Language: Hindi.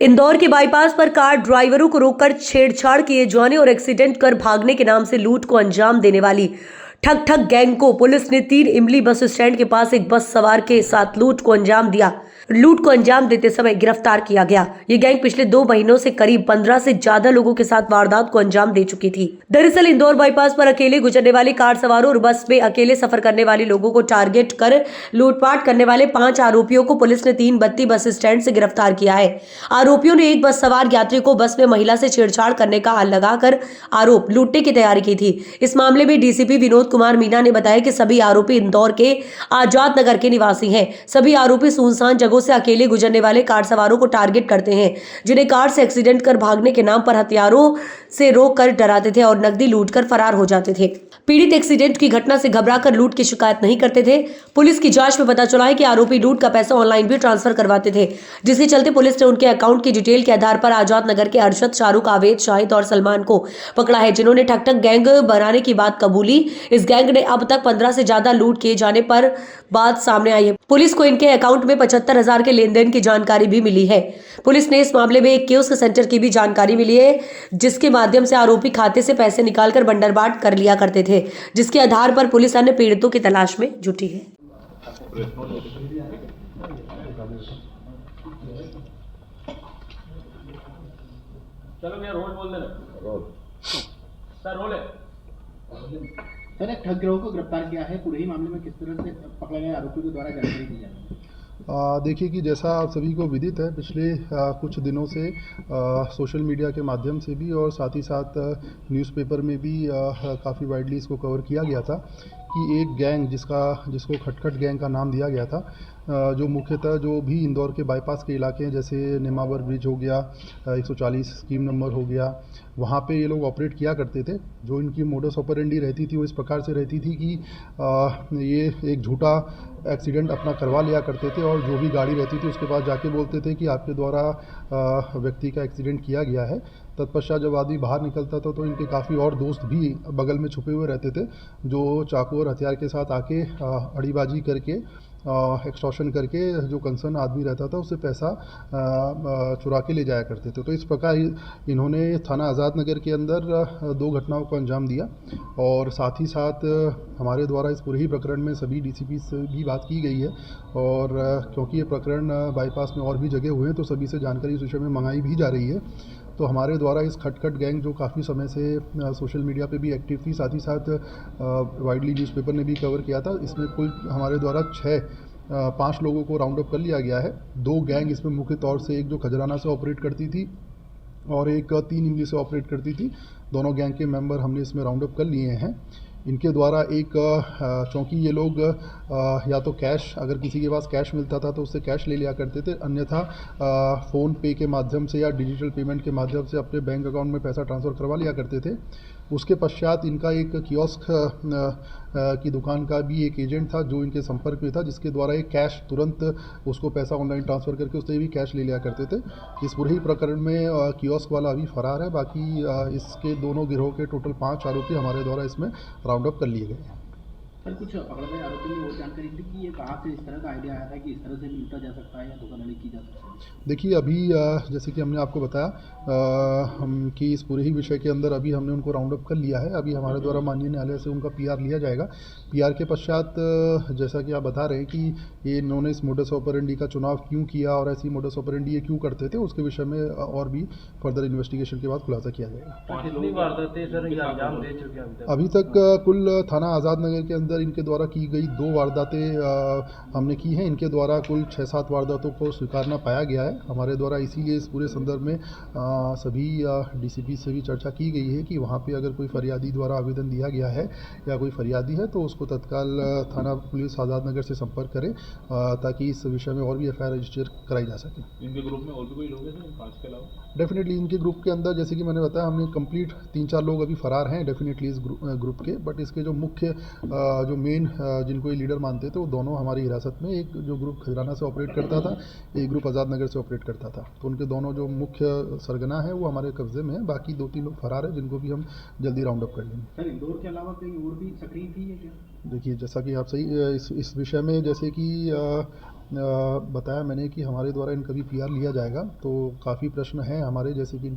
इंदौर के बाईपास पर कार ड्राइवरों को रोककर छेड़छाड़ किए जाने और एक्सीडेंट कर भागने के नाम से लूट को अंजाम देने वाली ठग ठग गैंग को पुलिस ने 3 इमली बस स्टैंड के पास एक बस सवार के साथ लूट को अंजाम देते समय गिरफ्तार किया गया। ये गैंग पिछले 2 महीनों से करीब 15 से ज्यादा लोगों के साथ वारदात को अंजाम दे चुकी थी। दरअसल इंदौर बाईपास पर अकेले गुजरने वाली कार सवारों और बस में अकेले सफर करने वाले लोगों को टारगेट कर लूटपाट करने वाले 5 आरोपियों को पुलिस ने 3 बत्ती बस स्टैंड से गिरफ्तार किया है। आरोपियों ने एक बस सवार यात्री को बस में महिला से छेड़छाड़ करने का आल लगाकर आरोप लूटने की तैयारी की थी। इस मामले में डीसीपी विनोद कुमार मीना ने बताया कि सभी आरोपी इंदौर के आजाद नगर के निवासी हैं। सभी आरोपी सुनसान जगहों से अकेले गुजरने वाले कार सवारों को टारगेट करते हैं, जिन्हें कार से एक्सीडेंट कर भागने के नाम पर हथियारों से रोककर डराते थे और नकदी लूटकर फरार हो जाते थे। पीड़ित एक्सीडेंट की घटना से घबराकर लूट की शिकायत नहीं करते थे। पुलिस की जांच में पता चला है कि आरोपी लूट का पैसा ऑनलाइन भी ट्रांसफर करवाते थे, जिसके चलते पुलिस ने उनके अकाउंट की डिटेल के आधार पर आजाद नगर के अरशद, शाहरुख, आवेद, शाहिद और सलमान को पकड़ा है, जिन्होंने ठग ठग गैंग बनाने की बात कबूली। इस गैंग ने अब तक 15 से ज्यादा लूट किए जाने पर बात सामने आई है। पुलिस को इनके अकाउंट में 75,000 के लेनदेन की जानकारी भी मिली है। पुलिस ने इस मामले में एक कियोस्क सेंटर की भी जानकारी मिली है, जिसके माध्यम से आरोपी खाते से पैसे निकालकर बंडरबाट कर लिया करते थे, जिसके आधार पर पुलिस अन्य पीड़ितों की तलाश में जुटी है। चलो भैया रोल बोल देना। रोल सर, रोल है सर। एक ठग गिरोह को गिरफ्तार किया है। पूरे ही मामले में किस तरह से पकड़े गए आरोपियों के द्वारा जानकारी दी जाए। देखिए कि जैसा आप सभी को विदित है, पिछले कुछ दिनों से सोशल मीडिया के माध्यम से भी और साथ ही साथ न्यूज़पेपर में भी काफ़ी वाइडली इसको कवर किया गया था कि एक गैंग जिसको खटखट गैंग का नाम दिया गया था, जो मुख्यतः जो भी इंदौर के बाईपास के इलाके हैं, जैसे नेमावर ब्रिज हो गया, 140 स्कीम नंबर हो गया, वहाँ पे ये लोग ऑपरेट किया करते थे। जो इनकी मोडस ऑपरेंडी रहती थी वो इस प्रकार से रहती थी कि ये एक झूठा एक्सीडेंट अपना करवा लिया करते थे और जो भी गाड़ी रहती थी उसके पास जाके बोलते थे कि आपके द्वारा व्यक्ति का एक्सीडेंट किया गया है। तत्पश्चात जब आदमी बाहर निकलता था तो इनके काफ़ी और दोस्त भी बगल में छुपे हुए रहते थे, जो चाकू और हथियार के साथ आके अड़ीबाजी करके एक्सटॉर्शन करके जो कंसर्न आदमी रहता था उससे पैसा चुरा के ले जाया करते थे। तो इस प्रकार इन्होंने थाना आज़ाद नगर के अंदर 2 घटनाओं को अंजाम दिया और साथ ही साथ हमारे द्वारा इस पूरे ही प्रकरण में सभी डीसीपी से भी बात की गई है और क्योंकि ये प्रकरण बाईपास में और भी जगह हुए हैं तो सभी से जानकारी इस विषय में मंगाई भी जा रही है। तो हमारे द्वारा इस खटखट गैंग जो काफ़ी समय से सोशल मीडिया पे भी एक्टिव थी, साथ ही साथ वाइडली न्यूज़पेपर ने भी कवर किया था, इसमें कुल हमारे द्वारा 5 लोगों को राउंड अप कर लिया गया है। 2 गैंग इसमें मुख्य तौर से, एक जो खजराना से ऑपरेट करती थी और एक 3 इमली से ऑपरेट करती थी। दोनों गैंग के मेंबर हमने इसमें राउंड अप कर लिए हैं। इनके द्वारा चूँकि ये लोग या तो कैश, अगर किसी के पास कैश मिलता था तो उससे कैश ले लिया करते थे, अन्यथा फ़ोन पे के माध्यम से या डिजिटल पेमेंट के माध्यम से अपने बैंक अकाउंट में पैसा ट्रांसफ़र करवा लिया करते थे। उसके पश्चात इनका एक कियोस्क की दुकान का भी एक एजेंट था जो इनके संपर्क में था, जिसके द्वारा एक कैश तुरंत उसको पैसा ऑनलाइन ट्रांसफ़र करके उससे भी कैश ले लिया करते थे। इस पूरे ही प्रकरण में कियोस्क वाला अभी फरार है। बाकी इसके दोनों गिरोह के टोटल 5 आरोपी हमारे द्वारा इसमें राउंड अप कर लिए गए हैं। सर, कुछ पकड़े गए आरोपी में वो जानकारी थी कि ये कहाँ से इस तरह का आइडिया आया था कि इस तरह से भी लूटा जा सकता है या धोखाधड़ी की जा सकती है। देखिए, अभी जैसे कि हमने आपको बताया कि इस पूरे ही विषय के अंदर अभी हमने उनको राउंड अप कर लिया है। अभी हमारे द्वारा माननीय न्यायालय से उनका पीआर लिया जाएगा। पीआर के पश्चात जैसा कि आप बता रहे हैं कि ये इन्होंने इस मोडस ऑपरेंडी का चुनाव क्यों किया और ऐसी मोडस ऑपरेंडी ये क्यों करते थे, उसके विषय में और भी फर्दर इन्वेस्टिगेशन के बाद खुलासा किया जाएगा। कितनी वारदातें सर ये अंजाम दे चुके हैं अभी तक कुल थाना आज़ाद नगर के अंदर इनके द्वारा की गई 2 वारदातें हमने की हैं। इनके द्वारा कुल 6-7 वारदातों को स्वीकारना पाया गया है हमारे द्वारा। इसीलिए इस पूरे संदर्भ में सभी डीसीपी से भी चर्चा की गई है कि वहाँ पे अगर कोई फरियादी द्वारा आवेदन दिया गया है या कोई फरियादी है तो उसको तत्काल थाना पुलिस आज़ाद नगर से संपर्क करें ताकि इस विषय में और भी एफआईआर रजिस्टर कराई जा सके। इनके ग्रुप में और भी कोई लोग हैं 5 के अलावा? डेफिनेटली इनके ग्रुप के अंदर, जैसे कि मैंने बताया, हमने कंप्लीट 3-4 लोग अभी फरार हैं डेफिनेटली इस ग्रुप के। बट इसके जो मुख्य जो मेन जिनको ये लीडर मानते थे वो दोनों हमारी हिरासत में, एक जो ग्रुप खजराना से ऑपरेट करता था, एक ग्रुप आज़ाद नगर से ऑपरेट करता था। तो उनके दोनों जो मुख्य सरगना है वो हमारे कब्जे में है। बाकी 2-3 लोग फरार हैं जिनको भी हम जल्दी राउंड अप कर लेंगे। सर, इंदौर के अलावा कहीं और भी सक्रिय थी है क्या? देखिए, जैसा कि आप सही इस विषय में, जैसे कि बताया मैंने कि हमारे द्वारा इनका भी PR लिया जाएगा। तो काफ़ी प्रश्न हैं हमारे, जैसे कि